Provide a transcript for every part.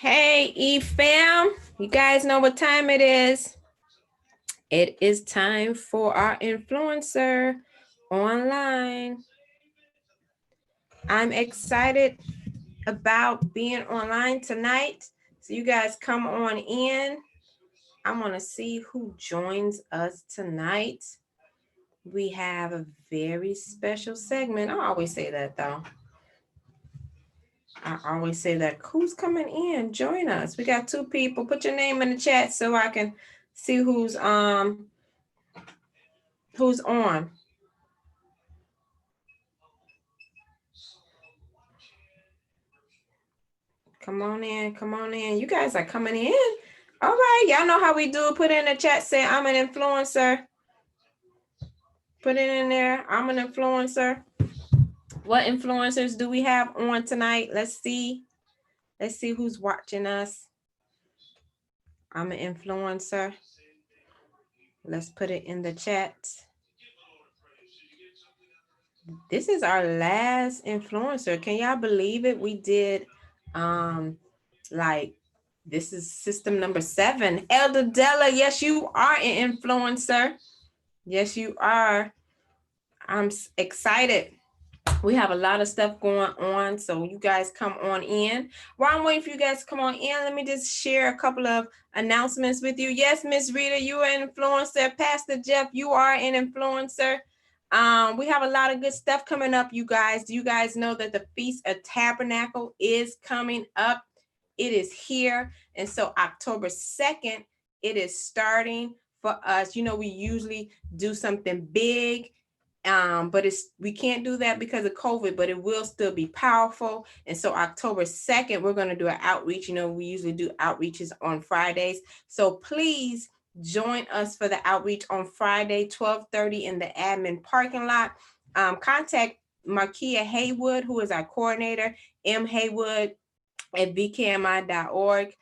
Hey, E-Fam, you guys know what time it is. It is time for our influencer online. I'm excited about being online tonight. So you guys come on in. I want to see who joins us tonight. We have a very special segment. I always say that though. I always say that. Who's coming in? Join us. We got 2 people. Put your name in the chat so I can see who's on. Come on in. Come on in. You guys are coming in. All right. Y'all know how we do. Put in the chat. Say I'm an influencer. Put it in there. I'm an influencer. What influencers do we have on tonight? Let's see. Let's see who's watching us. I'm an influencer. Let's put it in the chat. This is our last influencer. Can y'all believe it? We did like this is system number 7. Elder Della, yes, you are an influencer. Yes, you are. I'm excited. We have a lot of stuff going on, so you guys come on in. While I'm waiting for you guys to come on in, let me just share a couple of announcements with you. Yes, Miss Rita, you are an influencer. Pastor Jeff, you are an influencer. We have a lot of good stuff coming up, you guys. Do you guys know that the Feast of Tabernacle is coming up? It is here. And so October 2nd, it is starting for us. You know, we usually do something big, but we can't do that because of COVID, but it will still be powerful. And so October 2nd, we're going to do an outreach. You know, we usually do outreaches on Fridays. So please join us for the outreach on Friday, 12:30 in the admin parking lot. Contact Markia Haywood, who is our coordinator, Haywood at bkmi.org.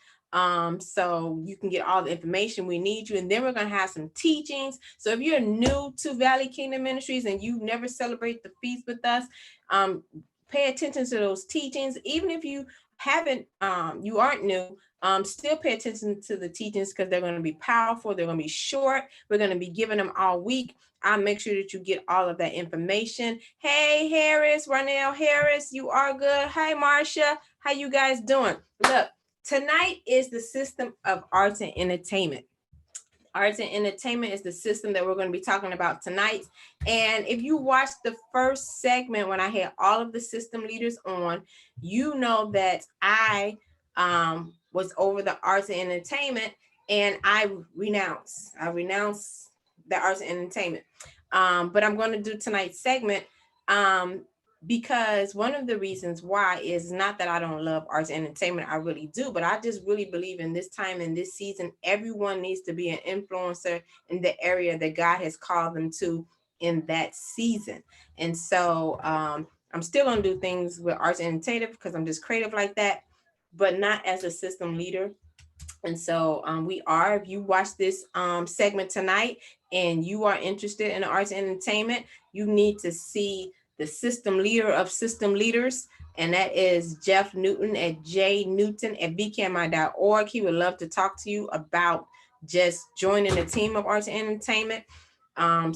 So you can get all the information we need you. And then we're going to have some teachings. So if you're new to Valley Kingdom Ministries and you never celebrate the feast with us, pay attention to those teachings. Even if you haven't, you aren't new, still pay attention to the teachings because they're going to be powerful. They're going to be short. We're going to be giving them all week. I'll make sure that you get all of that information. Hey, Harris, Ronell Harris, you are good. Hi, Marcia. How you guys doing? Look, tonight is the system of arts and entertainment. Arts and entertainment is the system that we're going to be talking about tonight. And if you watched the first segment when I had all of the system leaders on, you know that I was over the arts and entertainment, and I renounced the arts and entertainment. But I'm going to do tonight's segment because one of the reasons why is not that I don't love arts and entertainment. I really do, but I just really believe in this time, in this season, everyone needs to be an influencer in the area that God has called them to in that season. And so I'm still going to do things with arts and entertainment because I'm just creative like that, but not as a system leader. And so we are, if you watch this segment tonight and you are interested in arts and entertainment, you need to see the system leader of system leaders, and that is Jeff Newton at jnewton@bkmi.org. He would love to talk to you about just joining the team of arts and entertainment.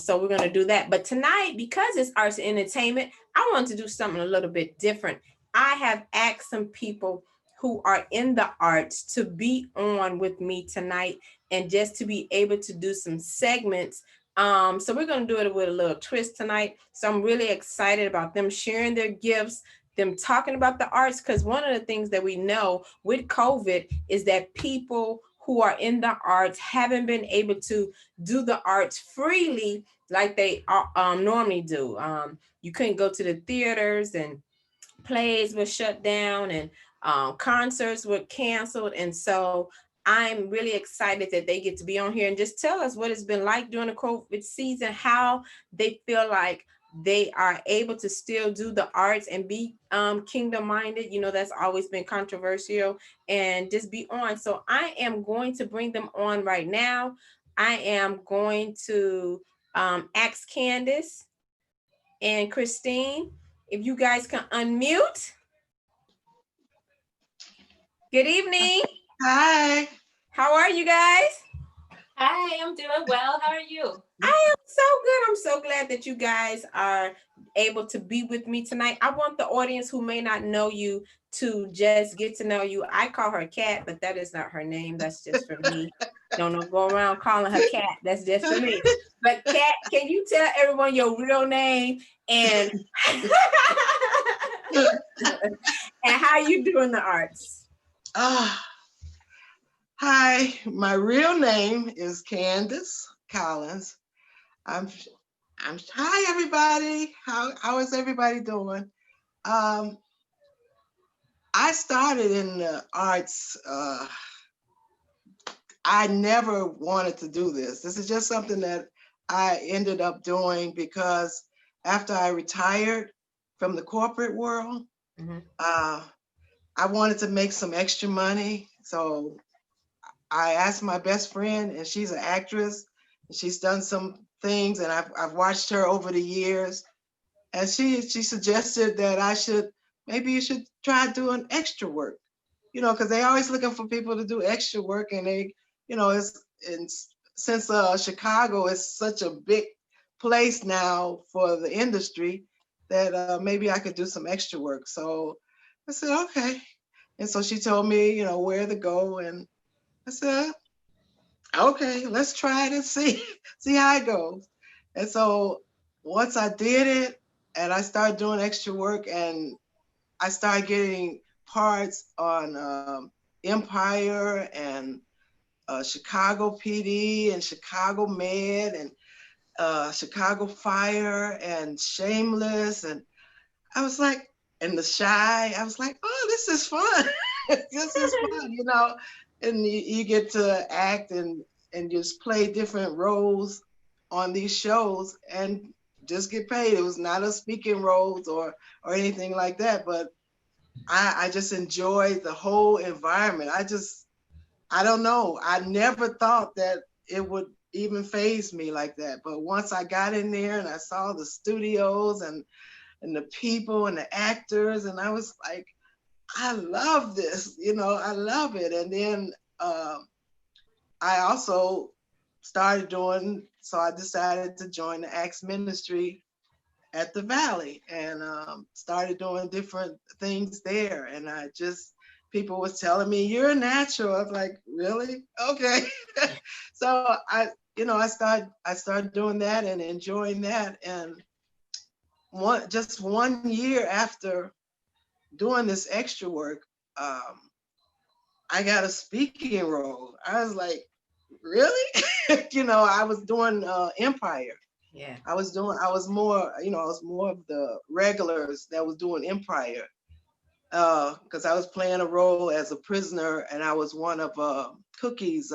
So we're going to do that. But tonight, because it's arts and entertainment, I want to do something a little bit different. I have asked some people who are in the arts to be on with me tonight and just to be able to do some segments. So we're going to do it with a little twist tonight. So I'm really excited about them sharing their gifts, them talking about the arts, because one of the things that we know with COVID is that people who are in the arts haven't been able to do the arts freely like they normally do. You couldn't go to the theaters, and plays were shut down, and concerts were canceled. And so I'm really excited that they get to be on here and just tell us what it's been like during the COVID season, how they feel like they are able to still do the arts and be kingdom minded. You know, that's always been controversial, and just be on. So I am going to bring them on right now. I am going to ask Candace and Christine if you guys can unmute. Good evening. Hi. How are you guys? Hi, I'm doing well. How are you? I am so good. I'm so glad that you guys are able to be with me tonight. I want the audience who may not know you to just get to know you. I call her Cat, but that is not her name. That's just for me. Don't go around calling her Cat. That's just for me. But Cat, can you tell everyone your real name and and how you doing the arts? Ah, hi. My real name is Candace Collins. I'm hi everybody. How is everybody doing? Um, I started in the arts. I never wanted to do this. This is just something that I ended up doing because after I retired from the corporate world, Mhm. I wanted to make some extra money. So I asked my best friend, and she's an actress, and she's done some things, and I've watched her over the years. And she suggested that I should maybe you should try doing extra work, because they always looking for people to do extra work, and it's and since Chicago is such a big place now for the industry that maybe I could do some extra work. So I said okay, and so she told me where to go, and I said okay, let's try it and see see how it goes. And so once I did it and I started doing extra work and I started getting parts on Empire and Chicago PD and Chicago Med and Chicago Fire and Shameless, and I was like, and The Shy, I was like, oh, this is fun. This is fun, and you get to act and just play different roles on these shows and just get paid. It was not a speaking roles or anything like that, but I just enjoyed the whole environment. I don't know. I never thought that it would even phase me like that. But once I got in there and I saw the studios and the people and the actors, and I was like, I love this, I love it. And then I also started doing, so I decided to join the Acts ministry at the Valley and started doing different things there. And people was telling me, you're a natural. I was like, really? Okay. So I started doing that and enjoying that. And just 1 year after doing this extra work, I got a speaking role. I was like, really? I was doing Empire. Yeah. I was more of the regulars that was doing Empire. Because I was playing a role as a prisoner, and I was one of Cookie's,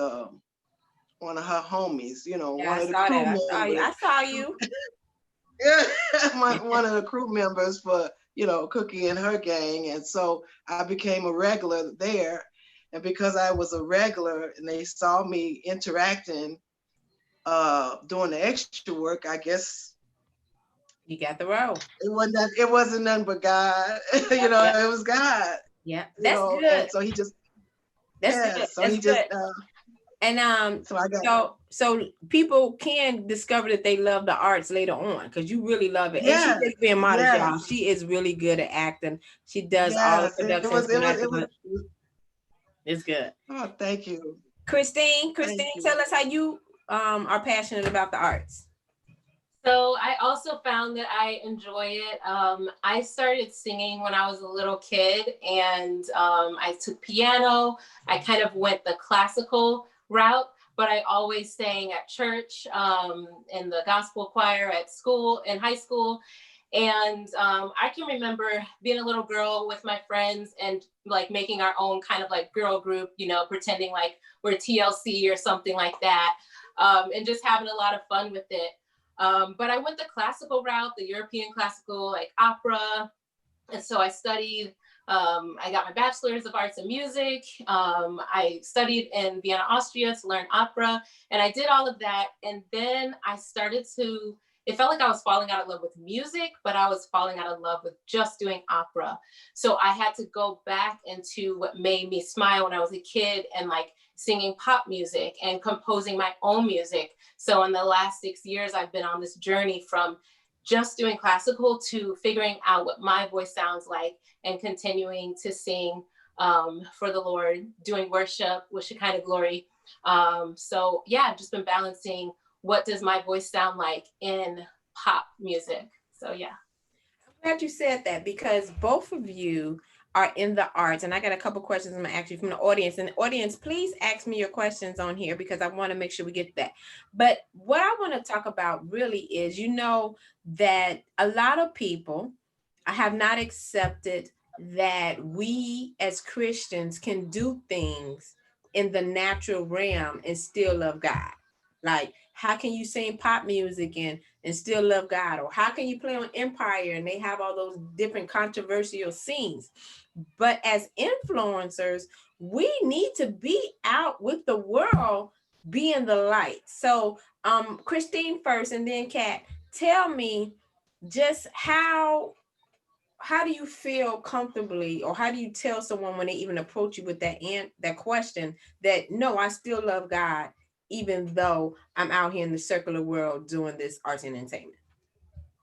one of her homies, Yeah, I one of the saw crew that. I saw you. members. I saw you. Yeah, one of the crew members for Cookie and her gang, and so I became a regular there. And because I was a regular, and they saw me interacting, doing the extra work, I guess You got the role. it wasn't nothing but God. Yep. It was God. Yeah. That's good. And so he just That's yeah, good. so That's he just good. And so I got so people can discover that they love the arts later on because you really love it. And she yes, just being modest, yes, y'all. She is really good at acting. She does all the yes. productions. It's good. Oh, thank you. Christine, Thank you. tell us how you are passionate about the arts. So I also found that I enjoy it. I started singing when I was a little kid, and I took piano. I kind of went the classical route, but I always sang at church, in the gospel choir at school, in high school. And I can remember being a little girl with my friends and like making our own kind of like girl group, pretending like we're TLC or something like that, and just having a lot of fun with it. But I went the classical route, the European classical, like opera. And so I studied, I got my bachelor's of arts and music. I studied in Vienna, Austria to learn opera. And I did all of that. And then I started to it felt like I was falling out of love with music, but I was falling out of love with just doing opera. So I had to go back into what made me smile when I was a kid, and like singing pop music and composing my own music. So in the last 6 years, I've been on this journey from just doing classical to figuring out what my voice sounds like and continuing to sing for the Lord, doing worship with Shekinah Glory. So yeah, I've just been balancing what does my voice sound like in pop music. So yeah. I'm glad you said that, because both of you are in the arts, and I got a couple questions I'm gonna ask you from the audience. And the audience, please ask me your questions on here, because I want to make sure we get that. But what I want to talk about really is, that a lot of people have not accepted that we as Christians can do things in the natural realm and still love God. Like, how can you sing pop music and still love God? Or how can you play on Empire and they have all those different controversial scenes? But as influencers, we need to be out with the world, being the light. So Christine first, and then Kat, tell me just how do you feel comfortably, or how do you tell someone when they even approach you with that question, that no, I still love God even though I'm out here in the secular world doing this arts and entertainment?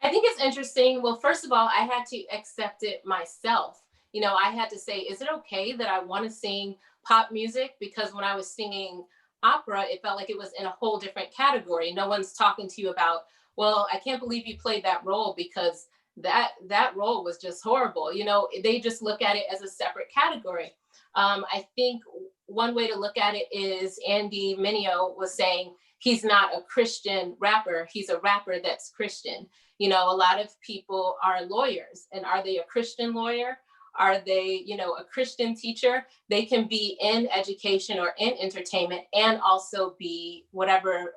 I think it's interesting. Well, first of all, I had to accept it myself. I had to say, is it okay that I want to sing pop music? Because when I was singing opera, it felt like it was in a whole different category. No one's talking to you about, well, I can't believe you played that role, because that role was just horrible. They just look at it as a separate category. I think one way to look at it is Andy Mineo was saying he's not a Christian rapper. He's a rapper that's Christian. A lot of people are lawyers, and are they a Christian lawyer? Are they, a Christian teacher? They can be in education or in entertainment and also be whatever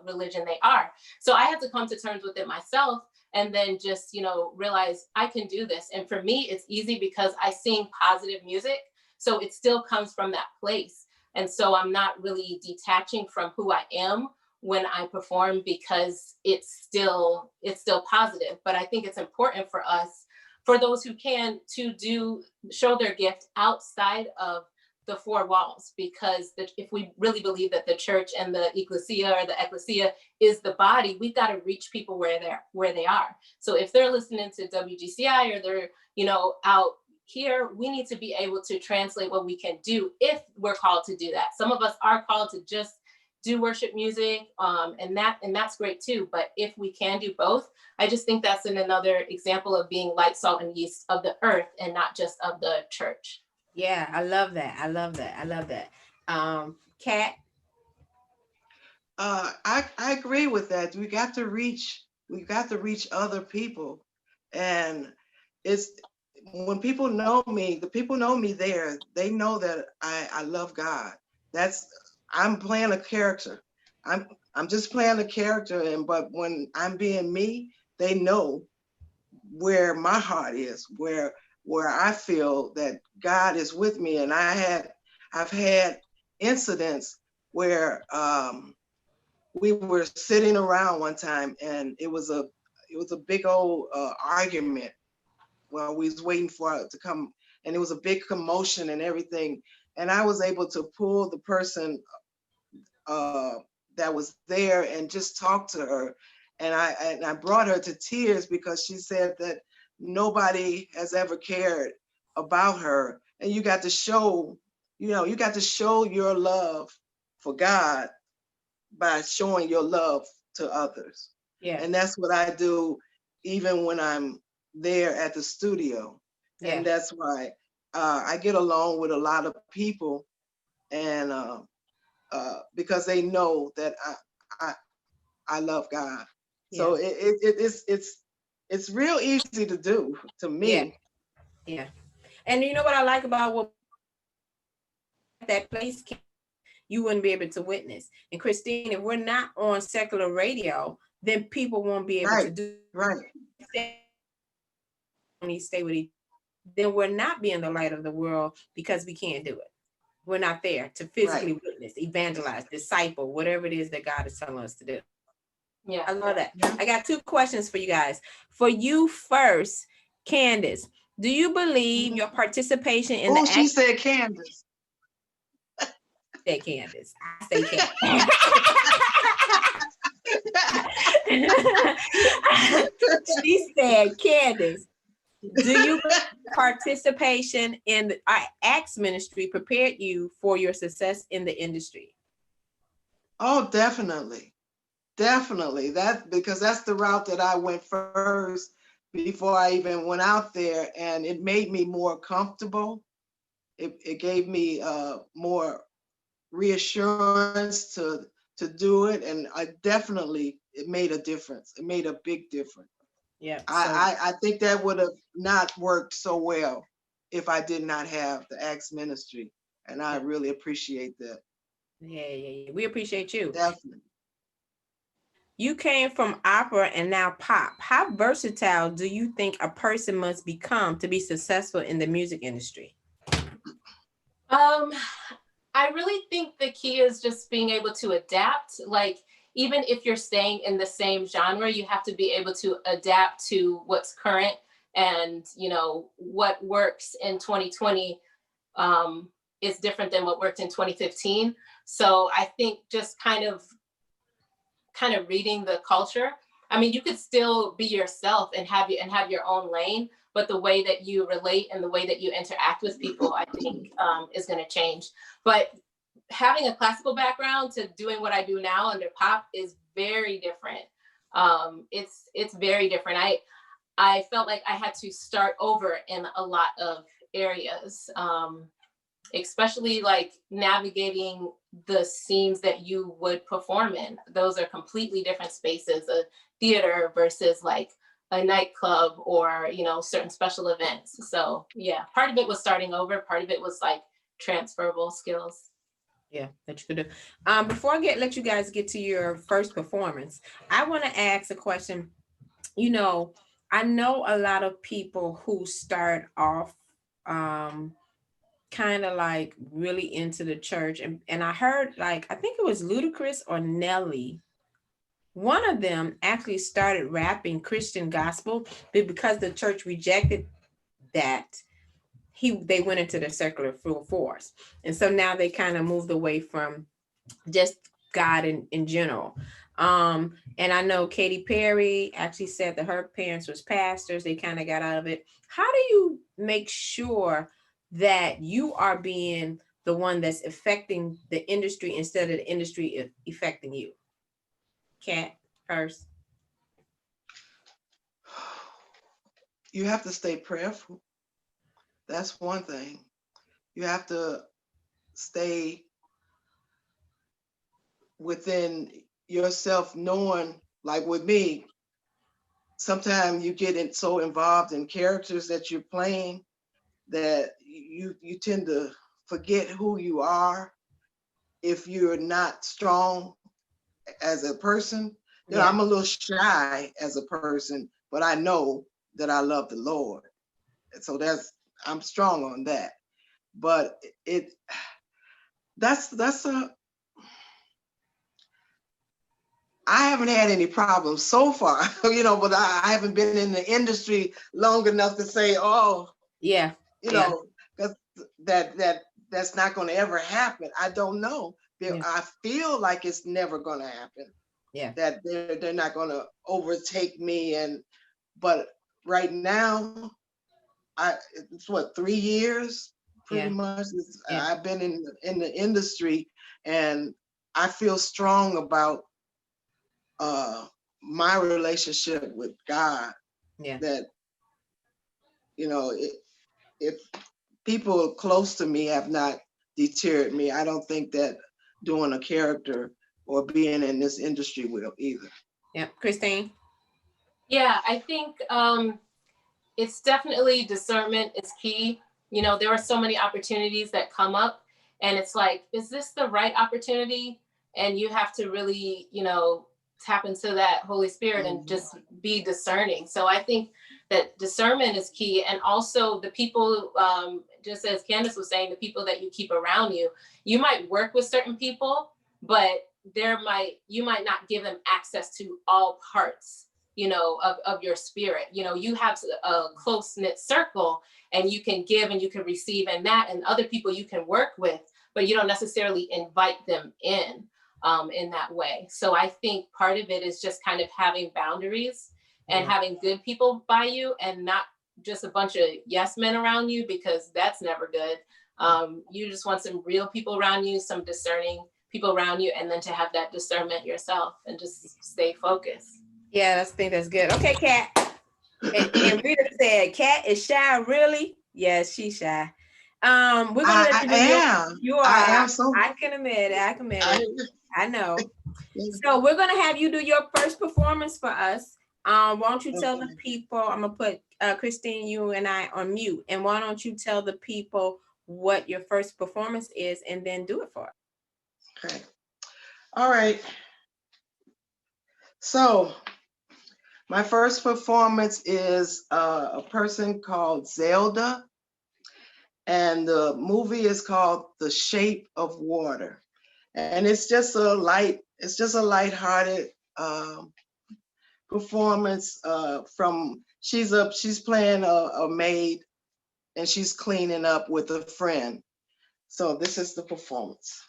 religion they are. So I had to come to terms with it myself, and then just, realize I can do this. And for me, it's easy because I sing positive music. So it still comes from that place. And so I'm not really detaching from who I am when I perform, because it's still positive. But I think it's important for us, for those who can, to show their gift outside of the four walls, because if we really believe that the church and the ecclesia, or the ecclesia, is the body, we've got to reach people where they are. So if they're listening to WGCI, or they're out here, we need to be able to translate what we can do if we're called to do that. Some of us are called to just do worship music, and that's great too. But if we can do both, I just think that's another example of being light, salt, and yeast of the earth, and not just of the church. Yeah, I love that. I love that. Kat? I agree with that. We got to reach other people. And it's when people know me, the people know me there, they know that I love God. I'm playing a character. I'm just playing a character, but when I'm being me, they know where my heart is, where I feel that God is with me. And I've had incidents where we were sitting around one time, and it was a big old argument while we was waiting for it to come, and it was a big commotion and everything. And I was able to pull the person that was there and just talk to her. And I brought her to tears, because she said that nobody has ever cared about her. And you got to show your love for God by showing your love to others. Yeah. And that's what I do even when I'm there at the studio. Yeah. And that's why I get along with a lot of people, and because they know that I love God. So it's real easy to do to me. Yeah. And you know what I like about what that place, you wouldn't be able to witness. And Christine, if we're not on secular radio, then people won't be able to do right. Stay with each, then we're not being the light of the world, because we can't do it. We're not there to physically witness, evangelize, disciple, whatever it is that God is telling us to do. Yeah. I love that. I got 2 questions for you guys. For you first, Candace, do you believe your participation in the Oh, she said Candace. say Candace? I say Candace. She said, Candace, do you believe participation in the Acts ministry prepared you for your success in the industry? Oh, definitely. Definitely. That because that's the route that I went first before I even went out there, and it made me more comfortable. It gave me more reassurance to do it, and it made a difference. It made a big difference. Yeah. So I think that would have not worked so well if I did not have the Acts ministry, and I really appreciate that. yeah. We appreciate you. Definitely. You came from opera and now pop. How versatile do you think a person must become to be successful in the music industry? I really think the key is just being able to adapt. Like, even if you're staying in the same genre, you have to be able to adapt to what's current, and, you know, what works in 2020 is different than what worked in 2015. So I think just kind of reading the culture. I mean, you could still be yourself and have your own lane, but the way that you relate and the way that you interact with people, I think, is going to change. But having a classical background to doing what I do now under pop is very different. It's very different. I felt like I had to start over in a lot of areas, especially like navigating the scenes that you would perform in. Those are completely different spaces, a theater versus like a nightclub or, you know, certain special events. So yeah, part of it was starting over, part of it was like transferable skills. Yeah, that you could do. Before I let you guys get to your first performance, I want to ask a question. You know, I know a lot of people who start off kind of like really into the church, and I heard, like, I think it was Ludacris or Nelly. One of them actually started rapping Christian gospel, but because the church rejected that, they went into the secular full force, and so now they kind of moved away from just God in general. And I know Katy Perry actually said that her parents was pastors. They kind of got out of it. How do you make sure that you are being the one that's affecting the industry instead of the industry affecting you? Kat, first. You have to stay prayerful. That's one thing. You have to stay within yourself, knowing, like with me, sometimes you get so involved in characters that you're playing that you tend to forget who you are if you're not strong as a person. You know, I'm a little shy as a person, but I know that I love the Lord. And so I'm strong on that. But I haven't had any problems so far, you know, but I haven't been in the industry long enough to say, oh, yeah, you know, that's not going to ever happen. I don't know. I feel like it's never going to happen. Yeah. That they're not going to overtake me. But right now, it's what, 3 years pretty much. I've been in the industry, and I feel strong about my relationship with God. Yeah. That, you know, if people close to me have not deterred me, I don't think that doing a character or being in this industry will either. Yeah. Christine? Yeah, I think it's definitely discernment is key. You know, there are so many opportunities that come up, and it's like, is this the right opportunity? And you have to really, you know, tap into that Holy Spirit and just be discerning. So I think that discernment is key. And also the people, just as Candace was saying, the people that you keep around you, you might work with certain people, but you might not give them access to all parts, you know, of your spirit. You know, you have a close-knit circle, and you can give and you can receive in that, and other people you can work with, but you don't necessarily invite them in that way. So I think part of it is just kind of having boundaries and having good people by you, and not just a bunch of yes men around you, because that's never good. You just want some real people around you, some discerning people around you, and then to have that discernment yourself and just stay focused. Yeah, I think that's good. Okay, Kat. And Rita said, Kat is shy, really? Yes, she's shy. We're gonna let you do you are. I am so. I can admit it. I can admit it. I know. So we're gonna have you do your first performance for us. Why don't you tell the people? I'm gonna put Christine, you and I on mute, and why don't you tell the people what your first performance is, and then do it for us. Okay. All right. So my first performance is a person called Zelda, and the movie is called The Shape of Water, and it's just a lighthearted performance from she's playing a maid, and she's cleaning up with a friend. So this is the performance.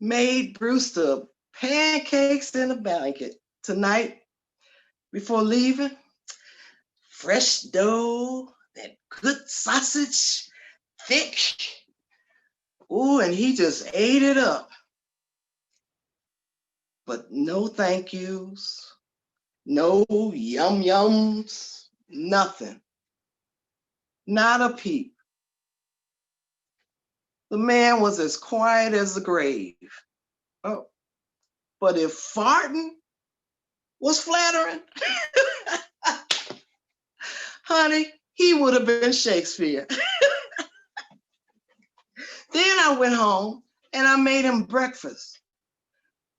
Made Brewster pancakes in a blanket tonight before leaving. Fresh dough, that good sausage, thick. Ooh, and he just ate it up. But no thank yous, no yum yums, nothing. Not a peep. The man was as quiet as the grave. Oh, but if farting was flattering, honey, he would have been Shakespeare. Then I went home and I made him breakfast.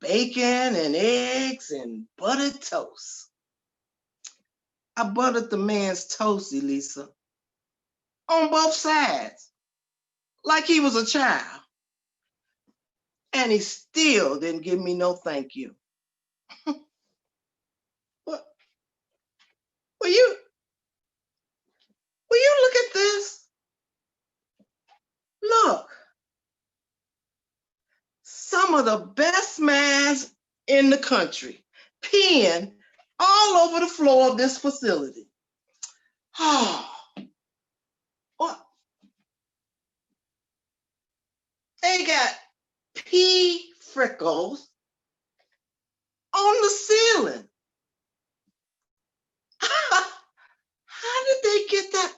Bacon and eggs and buttered toast. I buttered the man's toast, Elisa, on both sides, like he was a child. And he still didn't give me no thank you. What? Will you look at this? Look. Some of the best minds in the country peeing all over the floor of this facility. Oh, what? They got pee freckles on the ceiling. How did they get that?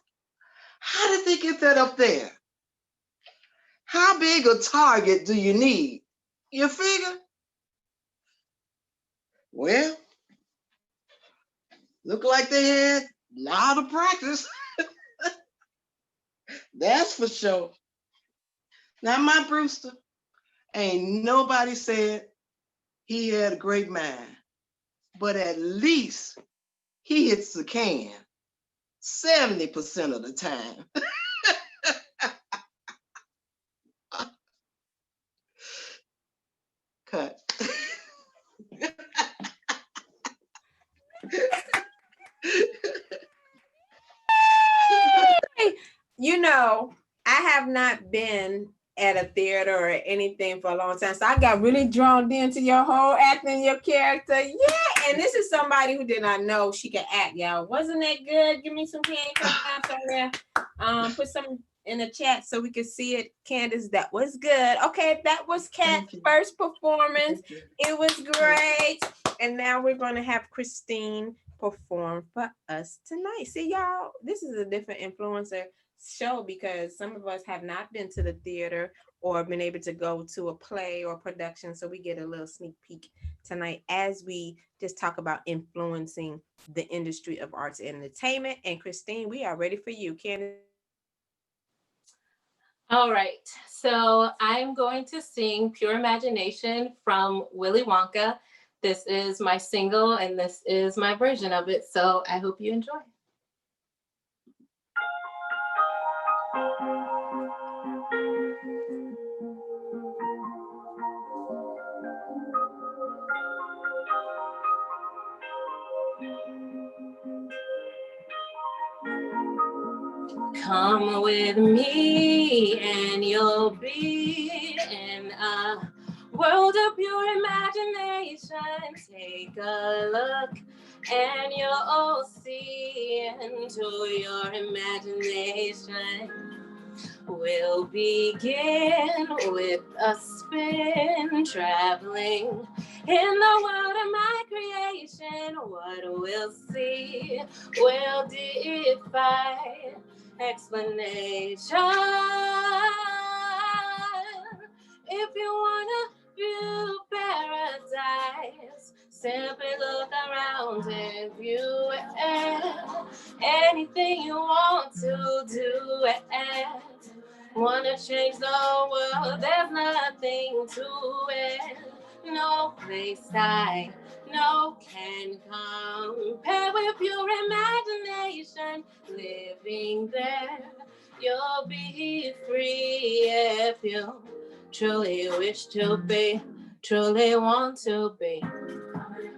How did they get that up there? How big a target do you need? You figure? Well, look like they had a lot of practice. That's for sure. Now, my Brewster, ain't nobody said he had a great mind, but at least he hits the can 70% of the time. Cut. You know, I have not been at a theater or anything for a long time, so I got really drawn into your whole acting, your character. Yeah, and this is somebody who did not know she could act, y'all. Wasn't that good? Give me some hand somewhere. Put some in the chat so we can see it. Candace, that was good. Okay, that was Kat's first performance. It was great. And now we're going to have Christine perform for us tonight. See, y'all, this is a different influencer show because some of us have not been to the theater or been able to go to a play or production. So we get a little sneak peek tonight as we just talk about influencing the industry of arts and entertainment. And Christine, we are ready for you. Candace. All right, so I'm going to sing Pure Imagination from Willy Wonka. This is my single and this is my version of it. So I hope you enjoy. Come with me and you'll be in a world of pure imagination. Take a look and you'll see into your imagination. We'll begin with a spin, traveling in the world of my creation. What we'll see will defy explanation. If you wanna view paradise, simply look around and view it. Anything you want to do it. Wanna change the world, there's nothing to it. No place I know can compare with your imagination. Living there, you'll be free if you truly wish to be, truly want to be.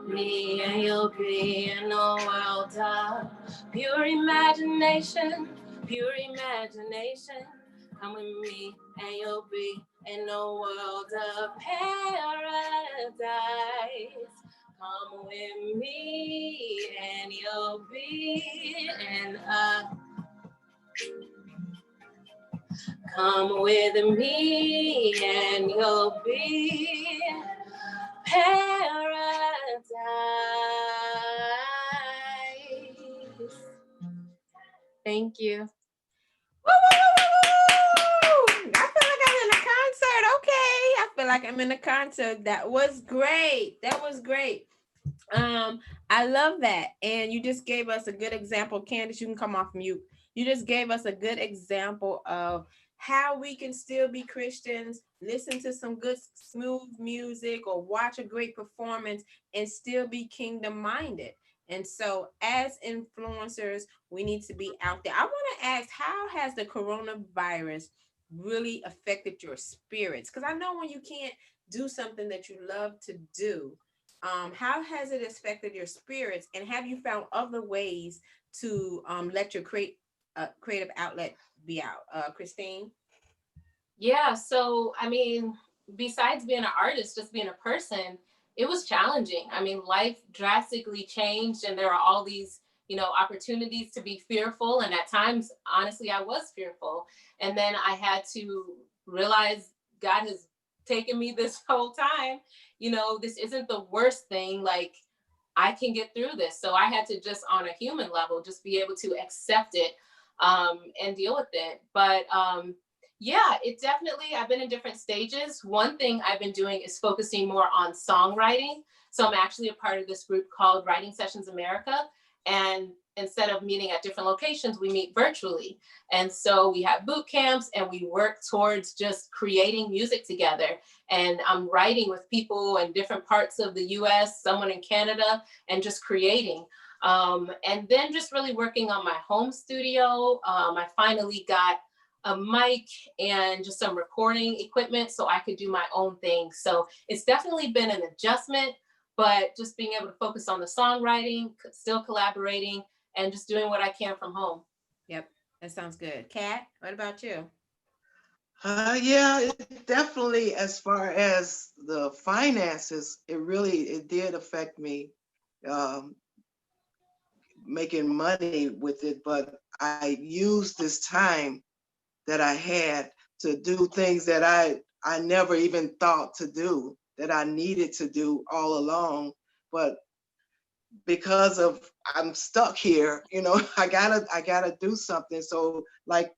Me and you'll be in a world of pure imagination, pure imagination. Come with me and you'll be in a world of paradise. Come with me and you'll be in a. Come with me and you'll be paradise. Thank you. Woo, woo, woo, woo, woo. I feel like I'm in a concert. Okay. I feel like I'm in a concert. That was great. That was great. I love that. And you just gave us a good example. Candace, you can come off mute. You just gave us a good example of how we can still be Christians, listen to some good smooth music or watch a great performance and still be kingdom minded. And so as influencers, we need to be out there. I want to ask, how has the coronavirus really affected your spirits? Because I know when you can't do something that you love to do, how has it affected your spirits, and have you found other ways to let your creative outlet be out? Christine? Yeah, so I mean, besides being an artist, just being a person, it was challenging. I mean, life drastically changed, and there are all these, opportunities to be fearful. And at times, honestly, I was fearful. And then I had to realize God has taken me this whole time. This isn't the worst thing. Like, I can get through this. So I had to just, on a human level, just be able to accept it and deal with it. But yeah, it definitely, I've been in different stages. One thing I've been doing is focusing more on songwriting. So I'm actually a part of this group called Writing Sessions America. And instead of meeting at different locations, we meet virtually. And so we have boot camps and we work towards just creating music together. And I'm writing with people in different parts of the US, someone in Canada, and just creating. And then just really working on my home studio. I finally got a mic and just some recording equipment so I could do my own thing. So it's definitely been an adjustment, but just being able to focus on the songwriting, still collaborating, and just doing what I can from home. Yep, that sounds good. Kat, what about you? Yeah, it definitely, as far as the finances, it did affect me making money with it, but I used this time that I had to do things that I never even thought to do, that I needed to do all along. But because of I'm stuck here, I gotta do something. So like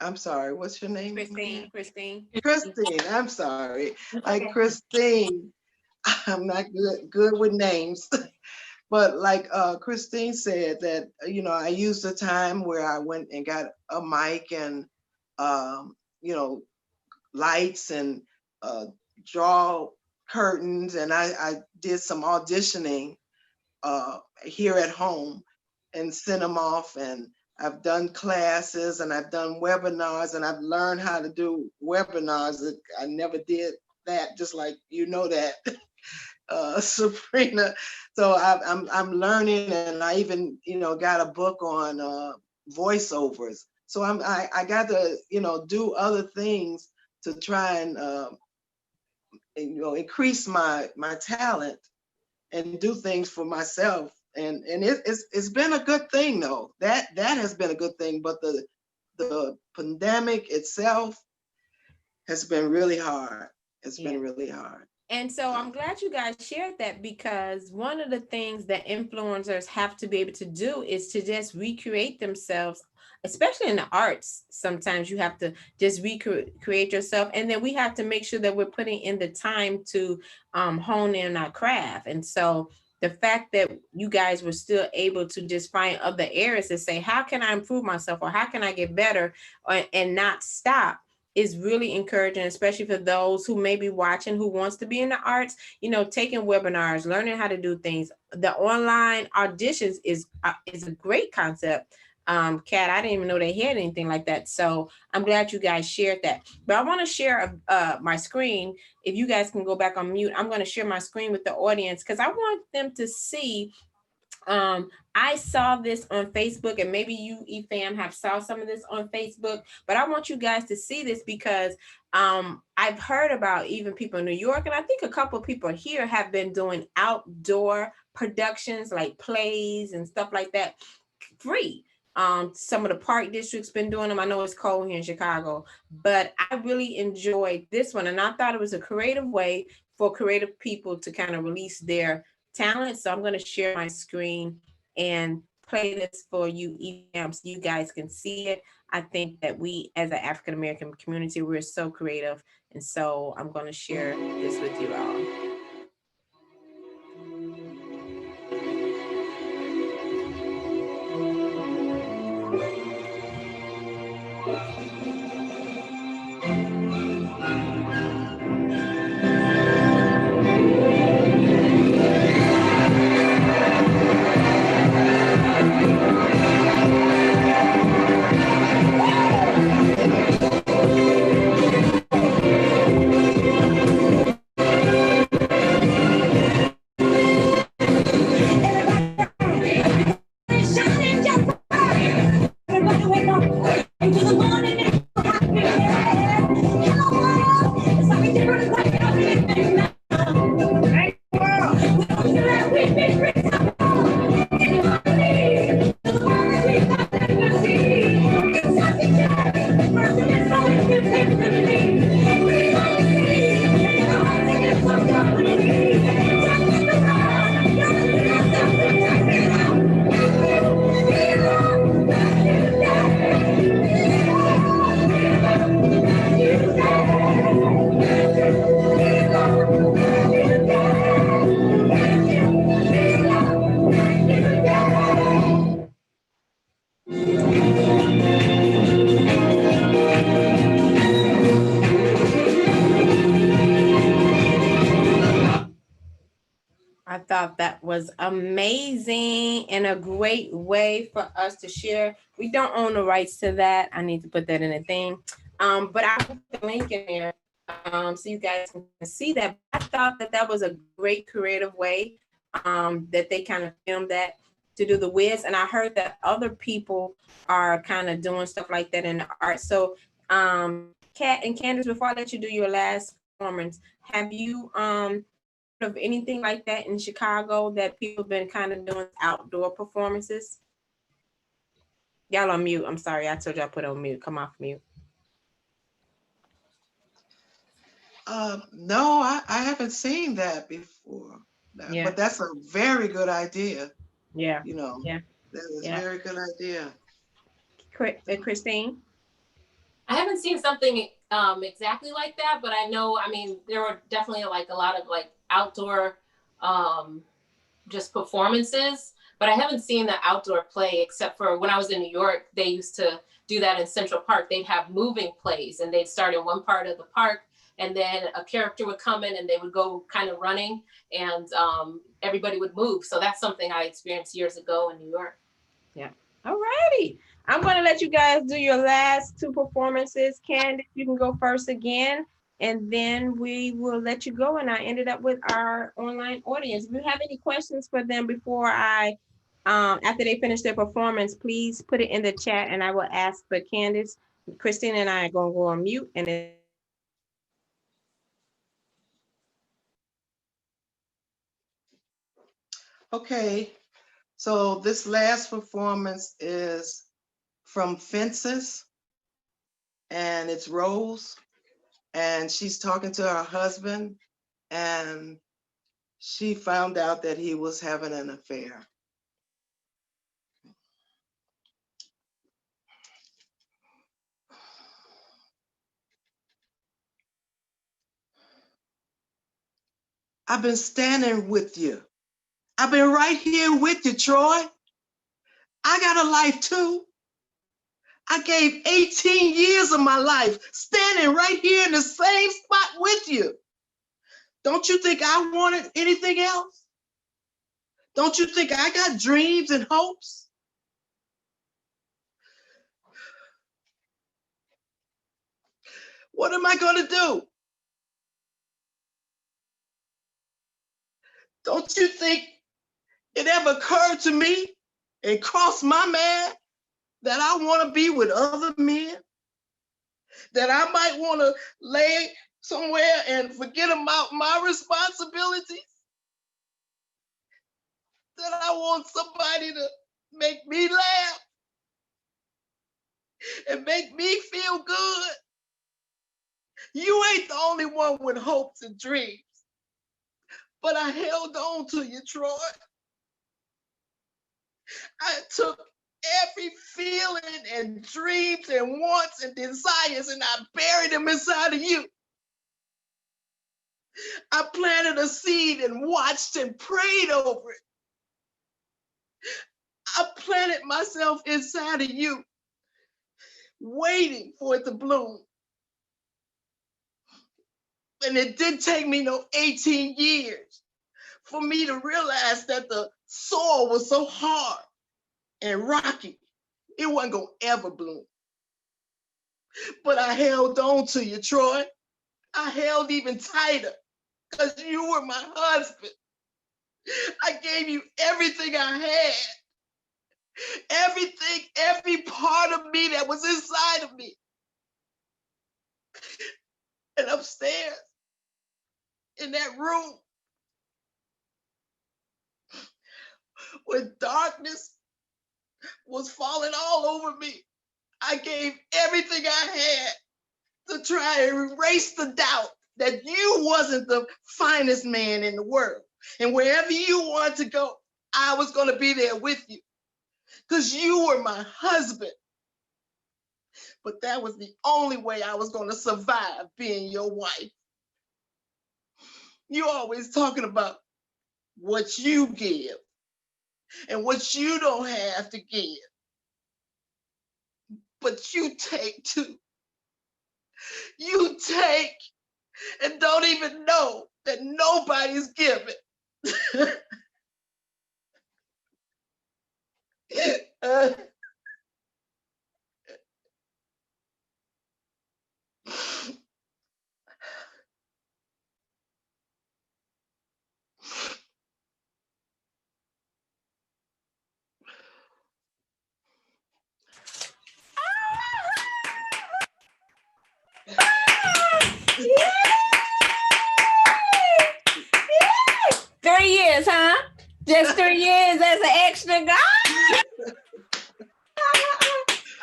I'm sorry, what's your name again? Christine, I'm sorry. Like Christine, I'm not good with names. But like Christine said, that I used a time where I went and got a mic and um, lights and draw curtains, and I did some auditioning here at home and sent them off. And I've done classes and I've done webinars, and I've learned how to do webinars. I never did that, just like you know that, Sabrina. So I'm learning, and I even got a book on voiceovers. So I got to do other things to try and increase my talent and do things for myself. And it's been a good thing though. That has been a good thing. But the pandemic itself has been really hard. It's been really hard. And so I'm glad you guys shared that, because one of the things that influencers have to be able to do is to just recreate themselves, especially in the arts. Sometimes you have to just recreate yourself. And then we have to make sure that we're putting in the time to hone in our craft. And so the fact that you guys were still able to just find other areas to say, how can I improve myself, or how can I get better, and not stop, is really encouraging, especially for those who may be watching who wants to be in the arts, taking webinars, learning how to do things. The online auditions is a great concept. Kat, I didn't even know they had anything like that. So I'm glad you guys shared that. But I want to share my screen. If you guys can go back on mute, I'm going to share my screen with the audience, because I want them to see. I saw this on Facebook, and maybe you, EFAM, have saw some of this on Facebook, but I want you guys to see this, because I've heard about even people in New York, and I think a couple of people here have been doing outdoor productions like plays and stuff like that free. Some of the park districts been doing them. I know it's cold here in Chicago, but I really enjoyed this one, and I thought it was a creative way for creative people to kind of release their talent. So I'm going to share my screen and play this for you, EM, so you guys can see it. I think that we, as an African American community, we're so creative, and so I'm going to share this with you all. I thought that was amazing and a great way for us to share. We don't own the rights to that. I need to put that in a thing. But I put the link in there so you guys can see that. I thought that that was a great creative way that they kind of filmed that to do the whiz. And I heard that other people are kind of doing stuff like that in the art. So Kat and Candace, before I let you do your last performance, have you of anything like that in Chicago that people have been kind of doing outdoor performances? Y'all on mute. I'm sorry. I told you I put on mute. Come off mute. No, I haven't seen that before. Yeah. But that's a very good idea. Yeah. That is a very good idea. Christine? I haven't seen something exactly like that, but I know, there were definitely like a lot of like outdoor just performances, but I haven't seen the outdoor play except for when I was in New York. They used to do that in Central Park. They'd have moving plays, and they'd start in one part of the park and then a character would come in and they would go kind of running, and everybody would move. So that's something I experienced years ago in New York. Yeah. All righty. I'm going to let you guys do your last two performances. Candace, you can go first again, and then we will let you go. And I ended up with our online audience. If you have any questions for them before after they finish their performance, please put it in the chat and I will ask. But Candace, Christine and I are going to go on mute, and then Okay, so this last performance is from Fences, and it's Rose, and she's talking to her husband, and she found out that he was having an affair. I've been standing with you. I've been right here with you, Troy. I got a life too. I gave 18 years of my life standing right here in the same spot with you. Don't you think I wanted anything else? Don't you think I got dreams and hopes? What am I going to do? Don't you think it ever occurred to me and crossed my mind that I want to be with other men? That I might want to lay somewhere and forget about my responsibilities? That I want somebody to make me laugh and make me feel good? You ain't the only one with hopes and dreams, but I held on to you, Troy. I took every feeling and dreams and wants and desires and I buried them inside of you. I planted a seed and watched and prayed over it. I planted myself inside of you, waiting for it to bloom. And it didn't take me no 18 years for me to realize that the soil was so hard and rocky, it wasn't gonna ever bloom. But I held on to you, Troy. I held even tighter because you were my husband. I gave you everything I had. Everything, every part of me that was inside of me. And upstairs, in that room, when darkness was falling all over me, I gave everything I had to try and erase the doubt that you wasn't the finest man in the world. And wherever you wanted to go, I was going to be there with you because you were my husband. But that was the only way I was going to survive being your wife. You always talking about what you give and what you don't have to give. But you take too. You take and don't even know that nobody's giving. Yay! 3 years, huh? Just 3 years as an extra guy.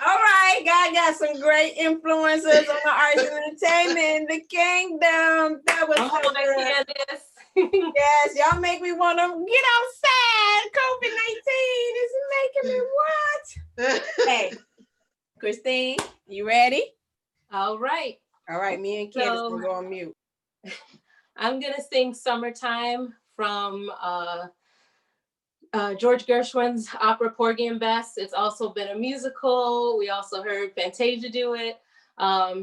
All right, God got some great influences on the arts and entertainment in the kingdom. That was so good. Yes, y'all make me want to get outside. COVID-19 is making me what? Hey, Christine, you ready? All right. All right, me and Candace will go on mute. I'm gonna sing "Summertime" from George Gershwin's opera Porgy and Bess. It's also been a musical. We also heard Fantasia do it.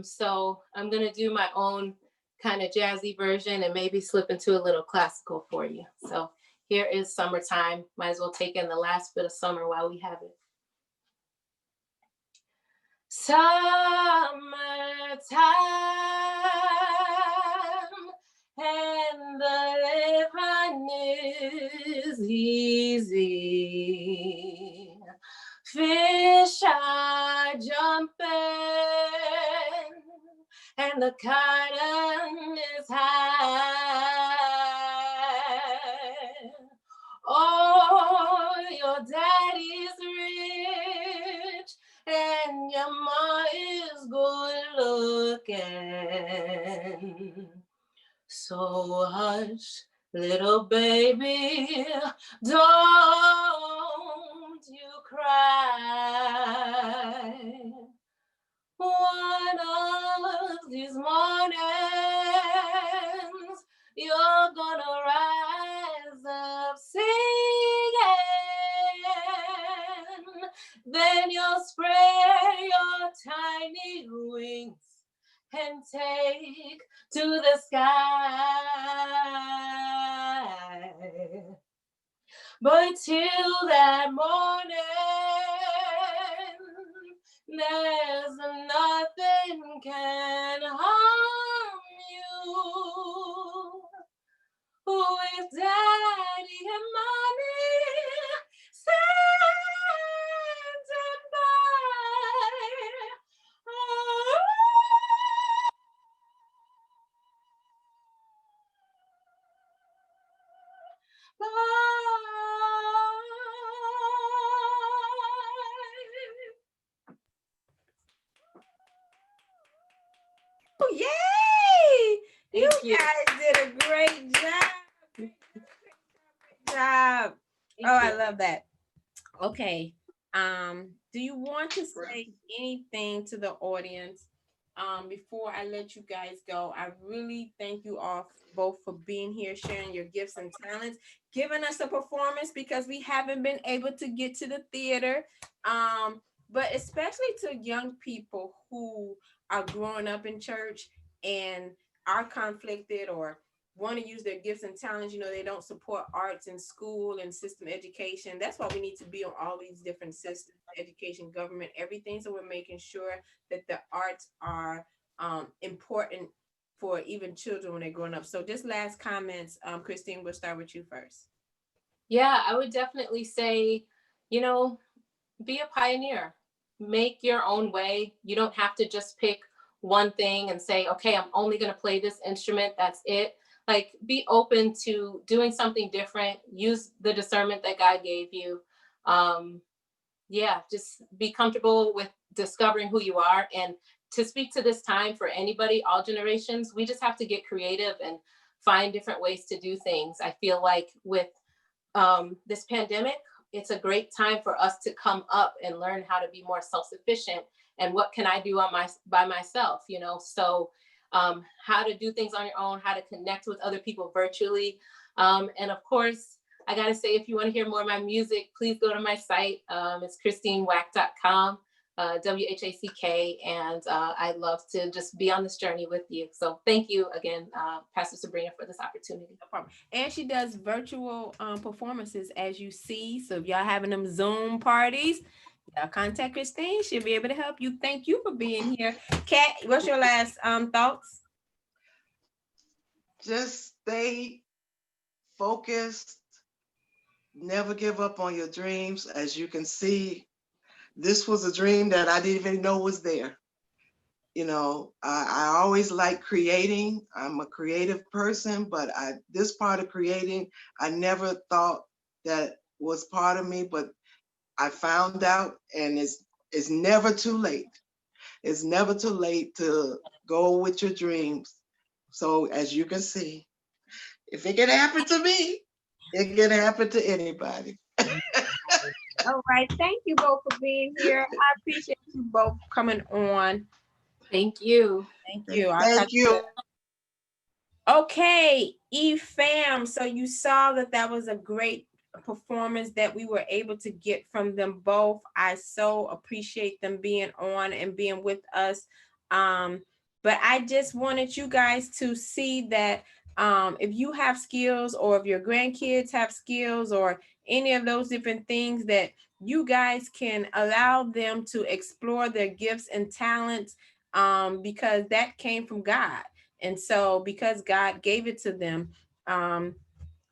So I'm gonna do my own kind of jazzy version and maybe slip into a little classical for you. So here is Summertime. Might as well take in the last bit of summer while we have it. Summertime and the living is easy. Fish are jumping and the cotton is high. Oh, your daddy's rich and your ma is good looking. So hush, little baby, don't you cry. One of these mornings, you're gonna rise up singing. Then you'll spread your tiny wings and take to the sky. But till that morning, there's nothing can harm you. With daddy and mommy standing by. Oh, yay! You Thank you. guys did a great job. Great job. Oh, I love that. Okay. Do you want to say anything to the audience before I let you guys go? I really thank you all both for being here, sharing your gifts and talents, giving us a performance because we haven't been able to get to the theater. But especially to young people who are growing up in church and are conflicted or want to use their gifts and talents. They don't support arts in school and system education. That's why we need to be on all these different systems, education, government, everything. So we're making sure that the arts are important for even children when they're growing up. So just last comments, Christine, we'll start with you first. Yeah, I would definitely say, be a pioneer, make your own way. You don't have to just pick one thing and say, okay, I'm only going to play this instrument. That's it. Like, be open to doing something different. Use the discernment that God gave you. Just be comfortable with discovering who you are. And to speak to this time for anybody, all generations, we just have to get creative and find different ways to do things. I feel like with this pandemic, it's a great time for us to come up and learn how to be more self-sufficient and what can I do by myself, so how to do things on your own, how to connect with other people virtually. And of course, I got to say, if you want to hear more of my music, please go to my site. It's christinewack.com, WHACK. And I'd love to just be on this journey with you. So thank you again, Pastor Sabrina, for this opportunity. No problem. And she does virtual performances, as you see. So if y'all having them Zoom parties, y'all contact Christine. She'll be able to help you. Thank you for being here. Kat, what's your last thoughts? Just stay focused. Never give up on your dreams. As you can see, this was a dream that I didn't even know was there. I always like creating. I'm a creative person, but this part of creating, I never thought that was part of me, but I found out, and it's never too late. It's never too late to go with your dreams. So as you can see, if it can happen to me, it can happen to anybody. All right. Thank you both for being here. I appreciate you both coming on. Thank you. Thank you. Thank you. Okay, E-Fam. So you saw that was a great performance that we were able to get from them both. I so appreciate them being on and being with us. But I just wanted you guys to see that if you have skills, or if your grandkids have skills, or any of those different things, that you guys can allow them to explore their gifts and talents, because that came from God. And so because God gave it to them,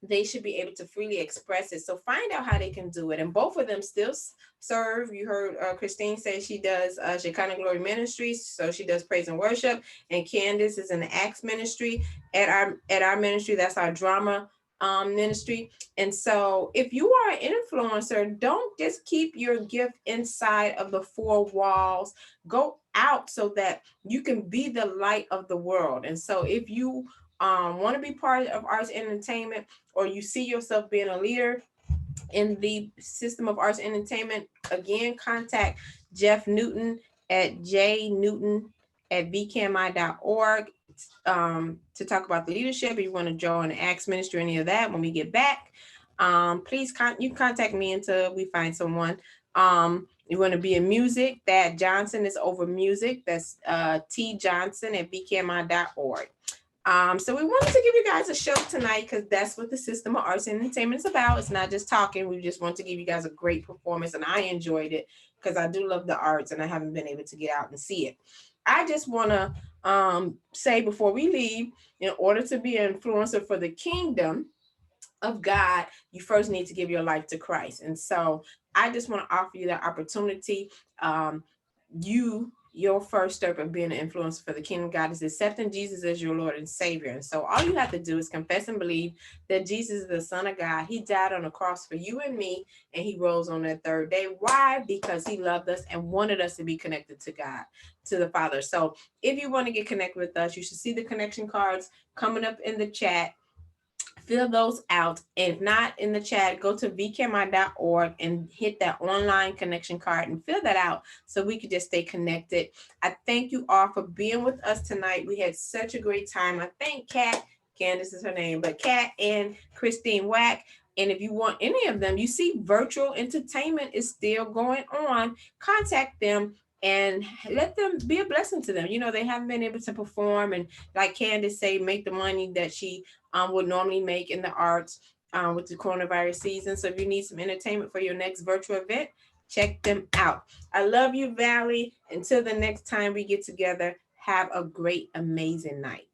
they should be able to freely express it. So find out how they can do it. And both of them still serve. You heard Christine say she does Shekinah Glory Ministries, so she does praise and worship. And Candace is in the Acts ministry. At our ministry, that's our drama ministry. And so if you are an influencer, don't just keep your gift inside of the four walls. Go out so that you can be the light of the world. And so if you want to be part of arts and entertainment, or you see yourself being a leader in the system of arts and entertainment, again, contact Jeff Newton at jnewton@vkmi.org to talk about the leadership. If you want to join the Acts ministry or any of that when we get back, please you contact me until we find someone. You want to be in music, that Johnson is over music. That's T Johnson at vkmi.org. So we wanted to give you guys a show tonight, because that's what the system of arts and entertainment is about. It's not just talking. We just want to give you guys a great performance, and I enjoyed it because I do love the arts, and I haven't been able to get out and see it. I just want to say before we leave, in order to be an influencer for the kingdom of God, you first need to give your life to Christ. And so I just want to offer you that opportunity. Your first step of being an influencer for the kingdom of God is accepting Jesus as your Lord and Savior. And so all you have to do is confess and believe that Jesus is the Son of God. He died on the cross for you and me, and he rose on that third day. Why? Because he loved us and wanted us to be connected to God, to the Father. So if you want to get connected with us, you should see the connection cards coming up in the chat. Fill those out. If not in the chat, go to vkmi.org and hit that online connection card and fill that out so we could just stay connected. I thank you all for being with us tonight. We had such a great time. I thank Kat, Candace is her name, but Kat and Christine Wack. And if you want any of them, you see virtual entertainment is still going on. Contact them and let them be a blessing to them. You know, they haven't been able to perform, and like Candace say, make the money that she would normally make in the arts with the coronavirus season. So if you need some entertainment for your next virtual event, check them out. I love you, Valley. Until the next time we get together, have a great, amazing night.